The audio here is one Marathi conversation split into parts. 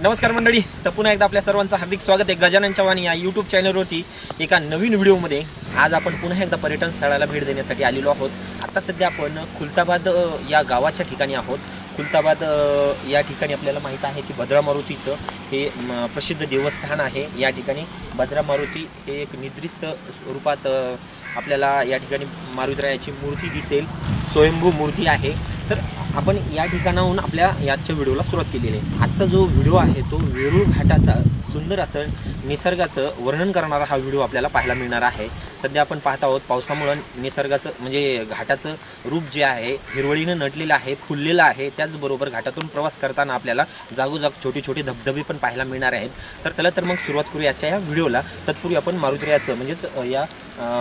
नमस्कार मंडळी, तर पुन्हा एकदा आपल्या सर्वांचं हार्दिक स्वागत आहे गजानन चव्हाण या यूट्यूब चॅनलवरती एका नवीन व्हिडिओमध्ये। आज आपण पुन्हा एकदा पर्यटन स्थळाला भेट देण्यासाठी आलेलो आहोत। आता सध्या आपण खुलताबाद या गावाच्या ठिकाणी आहोत। खुलताबाद या ठिकाणी आपल्याला माहित आहे की भद्रा मारुतीचं हे प्रसिद्ध देवस्थान आहे। या ठिकाणी भद्रा मारुती हे एक निद्रिस्त रूपात आपल्याला या ठिकाणी मारुतीरायाची मूर्ती दिसेल, स्वयंभू मूर्ती आहे। तर आपण या ठिकाणाहून आपल्या याच्या व्हिडिओला सुरुवात केलेली आहे। आजचा जो व्हिडिओ आहे तो वेरूळ घाटाचा सुंदर असं निसर्गाचं वर्णन करणारा हा व्हिडिओ आपल्याला पाहायला मिळणार आहे। सध्या आपण पाहत आहोत पावसामुळे निसर्गाचं म्हणजे घाटाचं रूप जे आहे हिरवळीनं नटलेलं आहे, फुललेलं आहे। त्याचबरोबर घाटातून प्रवास करताना आपल्याला जागोजाग छोटे छोटे धबधबे पण पाहायला मिळणार आहेत। तर चला तर मग सुरुवात करू याच्या या व्हिडिओला। तत्पूर्वी आपण मारुतीरायाचं म्हणजेच या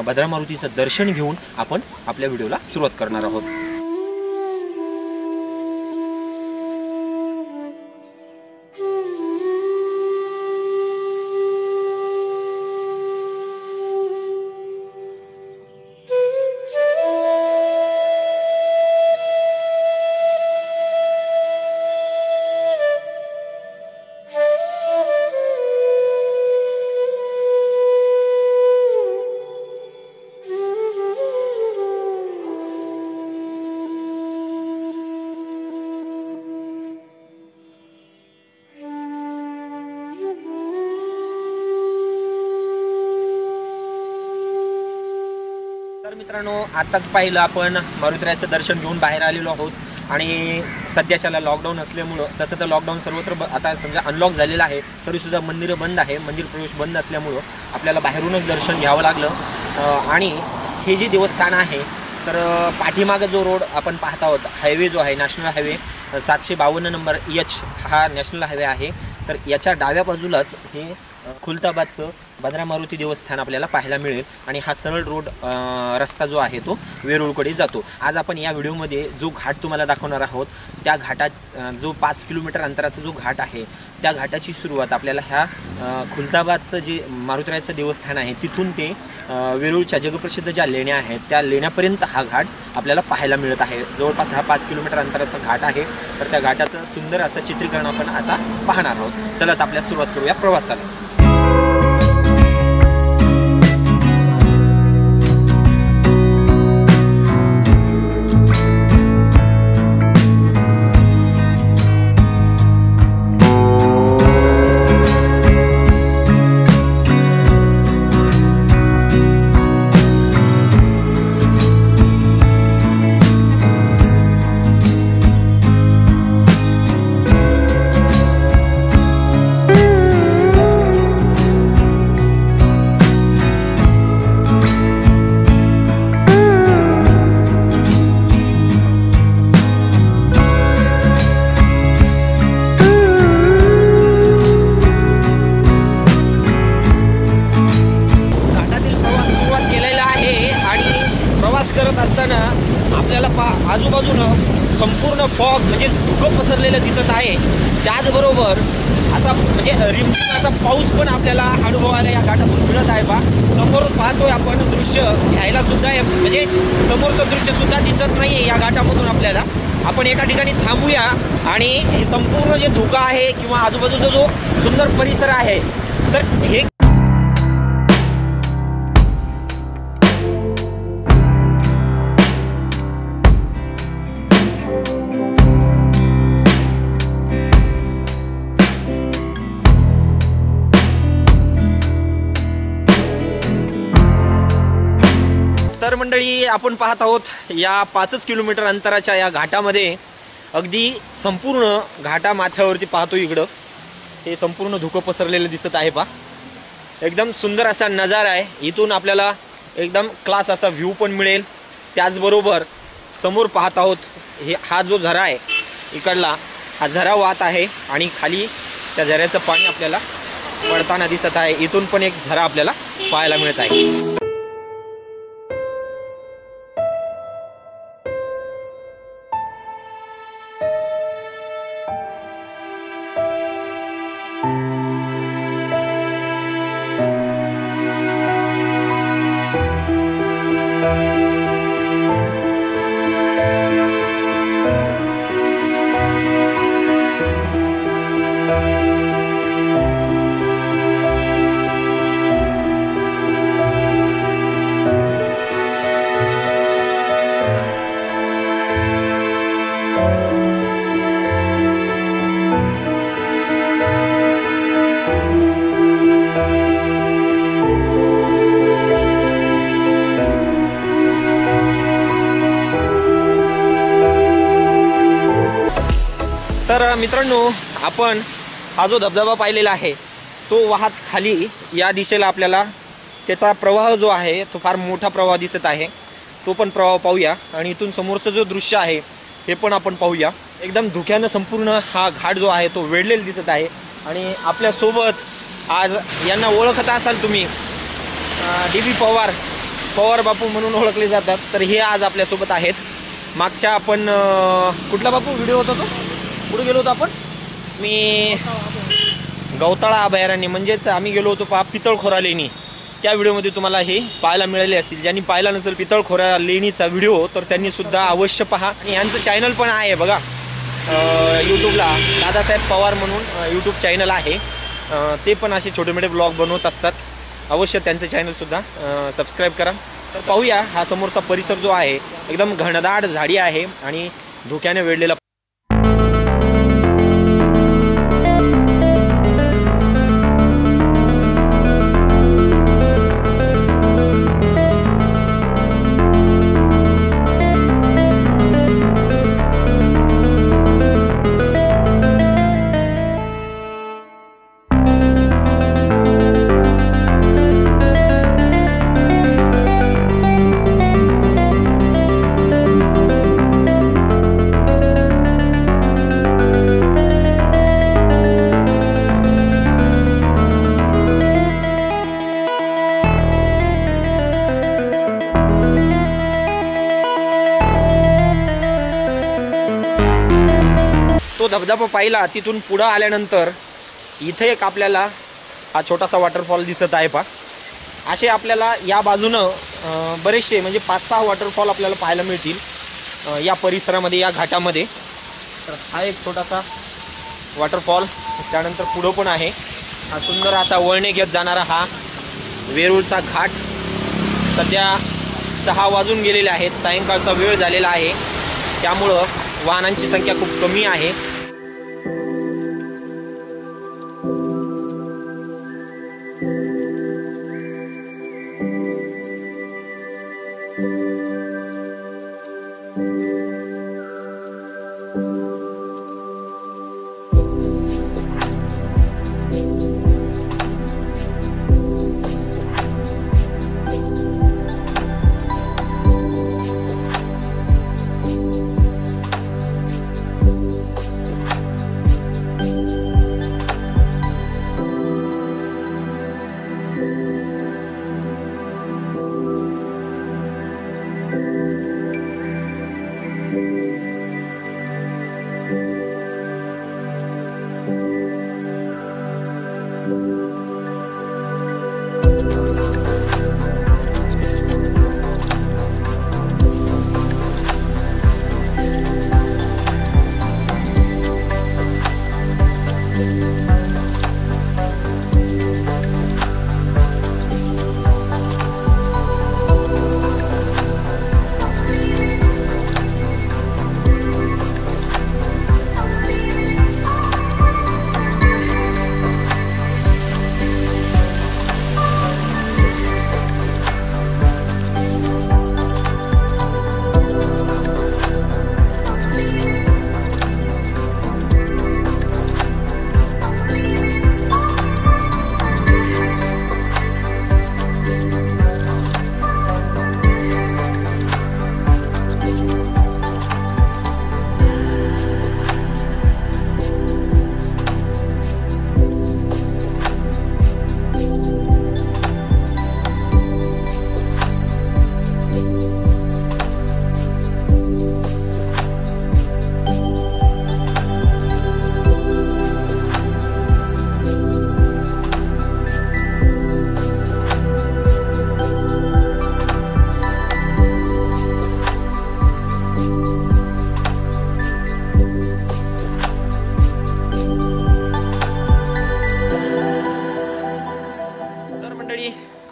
भद्रा मारुतीचं दर्शन घेऊन आपण आपल्या व्हिडिओला सुरुवात करणार आहोत। तर मित्रांनो, आताच पाहिलं आपण मारुतीरायाचं दर्शन घेऊन बाहेर आलेलो आहोत आणि सध्याच्याला लॉकडाऊन असल्यामुळं, तसं तर लॉकडाऊन सर्वत्र आता समजा अनलॉक झालेलं आहे तरीसुद्धा मंदिरं बंद आहे। मंदिर प्रवेश बंद असल्यामुळं आपल्याला बाहेरूनच दर्शन घ्यावं लागलं। आणि हे जे देवस्थान आहे तर पाठीमागं जो रोड आपण पाहत आहोत, हायवे जो आहे नॅशनल हायवे 752 नंबर एच हा नॅशनल हायवे आहे। तर याच्या डाव्या बाजूलाच हे खुलताबादचं भद्रा मारुती देवस्थान आपल्याला पाहायला मिळेल आणि हा सरळ रोड रस्ता जो आहे तो वेरूळकडे जातो। आज आपण या व्हिडिओमध्ये जो घाट तुम्हाला दाखवणार आहोत त्या घाटात जो 5 किलोमीटर अंतराचा जो घाट आहे त्या घाटाची सुरुवात आपल्याला ह्या खुलताबादचं जे मारुतीरायाचं देवस्थान आहे तिथून ते वेरूळच्या जगप्रसिद्ध ज्या लेण्या आहेत त्या लेण्यापर्यंत हा घाट आपल्याला पाहायला मिळत आहे। जवळपास हा 5 किलोमीटर अंतराचा घाट आहे। तर त्या घाटाचं सुंदर असं चित्रीकरण आपण आता पाहणार आहोत। चला तर आपल्या सुरुवात करूया प्रवासाला। करत असताना आपल्याला आजूबाजूनं संपूर्ण फॉग म्हणजे धुकं पसरलेलं दिसत आहे। त्याचबरोबर असा म्हणजे रिमझिम असा पाऊस पण आपल्याला अनुभवायला या घाटातून मिळत आहे। समोर पाहतोय आपण दृश्य घ्यायला सुद्धा म्हणजे समोरचं दृश्य सुद्धा दिसत नाही आहे या घाटामधून आपल्याला। आपण एका ठिकाणी थांबूया आणि हे संपूर्ण जे धुकं आहे किंवा आजूबाजूचा जो सुंदर परिसर आहे तर हे तर मंडळी, आपण पाहत आहोत या 5 किलोमीटर अंतराच्या या घाटामध्ये अगदी संपूर्ण घाटा माथ्यावरती पाहतो इकडं हे संपूर्ण धुकं पसरलेलं दिसत आहे। एकदम सुंदर असा नजारा आहे। इथून आपल्याला एकदम क्लास असा व्ह्यू पण मिळेल। त्याचबरोबर समोर पाहत आहोत हा जो झरा आहे इकडला हा झरा वाहत आहे आणि खाली त्या झऱ्याचं पाणी आपल्याला पडताना दिसत आहे। इथून पण एक झरा आपल्याला पाहायला मिळत आहे। मित्रांनो, आपण हा जो धबधबा पाहिलेला आहे तो वाहत खाली या दिशेला आपल्याला त्याचा प्रवाह जो आहे तो फार मोठा प्रवाह दिसत आहे, तो पण प्रवाह पाहूया आणि इथून समोरचं जो दृश्य आहे हे पण आपण पाहूया। एकदम धुक्यानं संपूर्ण हा घाट जो आहे तो वेढलेला दिसत आहे आणि आपल्यासोबत आज यांना ओळखत असाल तुम्ही, DB पवार बापू म्हणून ओळखले जातात, तर हे आज आपल्यासोबत आहेत। मागच्या आपण कुठला बापू व्हिडिओ होता तो, कुठे गेलो होतो आपण, मी गवताळा अभयारण्य म्हणजेच आम्ही गेलो होतो पितळखोरा लेणी, त्या व्हिडिओमध्ये तुम्हाला हे पाहायला मिळाले असतील। ज्यांनी पाहिला नसेल पितळखोरा लेणीचा व्हिडिओ तर त्यांनी सुद्धा अवश्य पहा। आणि यांचं चॅनल पण आहे बघा यूट्यूबला, दादासाहेब पवार म्हणून यूट्यूब चॅनल आहे, ते पण असे छोटे मोठे ब्लॉग बनवत असतात, अवश्य त्यांचं चॅनलसुद्धा सबस्क्राईब करा। तर पाहूया हा समोरचा परिसर जो आहे एकदम घनदाट झाडी आहे आणि धुक्याने वेढलेला। तो धबधबा पाहिला, तिथून पुढे आल्यानंतर इथे एक आपल्याला हा छोटासा वॉटरफॉल दिसत आहे पहा। असे आपल्याला या बाजूनं बरेचसे म्हणजे 5-6 वॉटरफॉल आपल्याला पाहायला मिळतील या परिसरामध्ये, या घाटामध्ये। तर हा एक छोटासा वॉटरफॉल, त्यानंतर पुढं पण आहे हा सुंदर असा वळणे घेत जाणारा हा वेरूळचा घाट। सध्या 6 वाजून गेलेले आहेत, सायंकाळचा वेळ झालेला आहे, त्यामुळं वाहनांची संख्या खूप कमी आहे।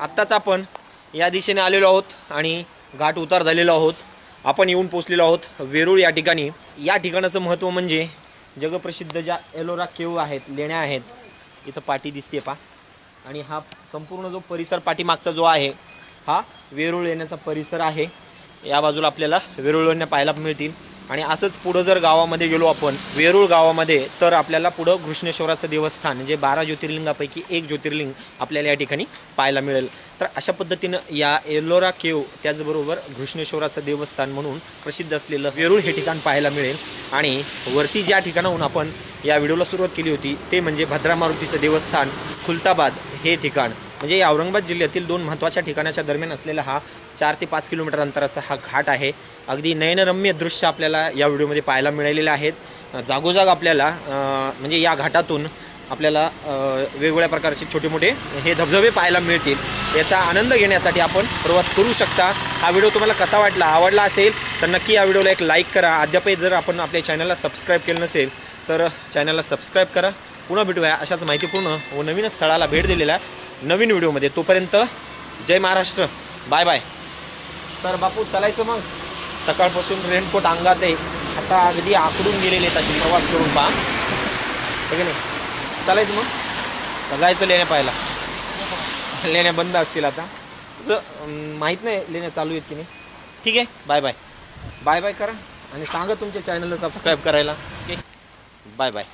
आत्ताच आपण या दिशेने आलेलो आहोत आणि घाट उतार झालेलो आहोत। आपण येऊन पोहोचलेलो आहोत वेरूळ या ठिकाणी। या ठिकाणाचं महत्त्व म्हणजे जगप्रसिद्ध ज्या एलोरा केव आहेत, लेण्या आहेत, इथं पाटी दिसते पा, आणि हा संपूर्ण जो परिसर पाठीमागचा जो आहे हा वेरूळ लेण्याचा परिसर आहे। या बाजूला आपल्याला वेरूळ लेण्या पाहायला मिळतील। आणि असंच पुढं जर गावामध्ये गेलो आपण वेरूळ गावामध्ये, तर आपल्याला पुढं घृष्णेश्वराचं देवस्थान जे 12 ज्योतिर्लिंगापैकी एक ज्योतिर्लिंग आपल्याला या ठिकाणी पाहायला मिळेल. तर अशा पद्धतीनं या एल्लोरा केव त्याचबरोबर घृष्णेश्वराचं देवस्थान म्हणून प्रसिद्ध असलेलं वेरूळ हे ठिकाण पाहायला मिळेल. आणि वरती ज्या ठिकाणाहून आपण या व्हिडिओला सुरुवात केली होती ते म्हणजे भद्रा मारुतीचं देवस्थान खुलताबाद हे ठिकाण, म्हणजे या औरंगाबाद जिल्ह्यातील 2 महत्त्वाच्या ठिकाणाच्या दरम्यान असलेला हा 4 ते 5 किलोमीटर अंतराचा हा घाट आहे. अगदी नयनरम्य दृश्य आपल्याला या व्हिडिओमध्ये पाहायला मिळालेले आहेत. जागोजाग आपल्याला म्हणजे या घाटातून आपल्याला वेगवेगळ्या प्रकारचे छोटे मोठे हे धबधबे पाहायला मिळतील. याचा आनंद घेण्यासाठी आपण प्रवास करू शकता. हा व्हिडिओ तुम्हाला कसा वाटला, आवडला असेल तर नक्की या व्हिडिओला एक लाईक करा. अद्यापही जर आपण आपल्या चॅनलला सबस्क्राईब केलं नसेल तर चॅनलला सबस्क्राईब करा. पुन्हा भेटूया अशाच माहितीपूर्ण व नवीन स्थळाला भेट दिलेल्या नवीन व्हिडिओमध्ये. तोपर्यंत जय महाराष्ट्र, बाय बाय. तर बापू चालायचं मग. सकाळपासून रेनकोट अंगात आहे, आता अगदी आकडून गेलेले तसे प्रवास करून पहा, ठीक आहे नाही. चालायचं मग, जायचं लेण्या पाहायला. लेण्या बंद असतील आता, तसं माहीत नाही लेण्या चालू आहेत की नाही. ठीक आहे, बाय बाय. बाय बाय करा आणि सांगा तुमच्या चॅनलला सबस्क्राईब करायला. Okay, bye bye.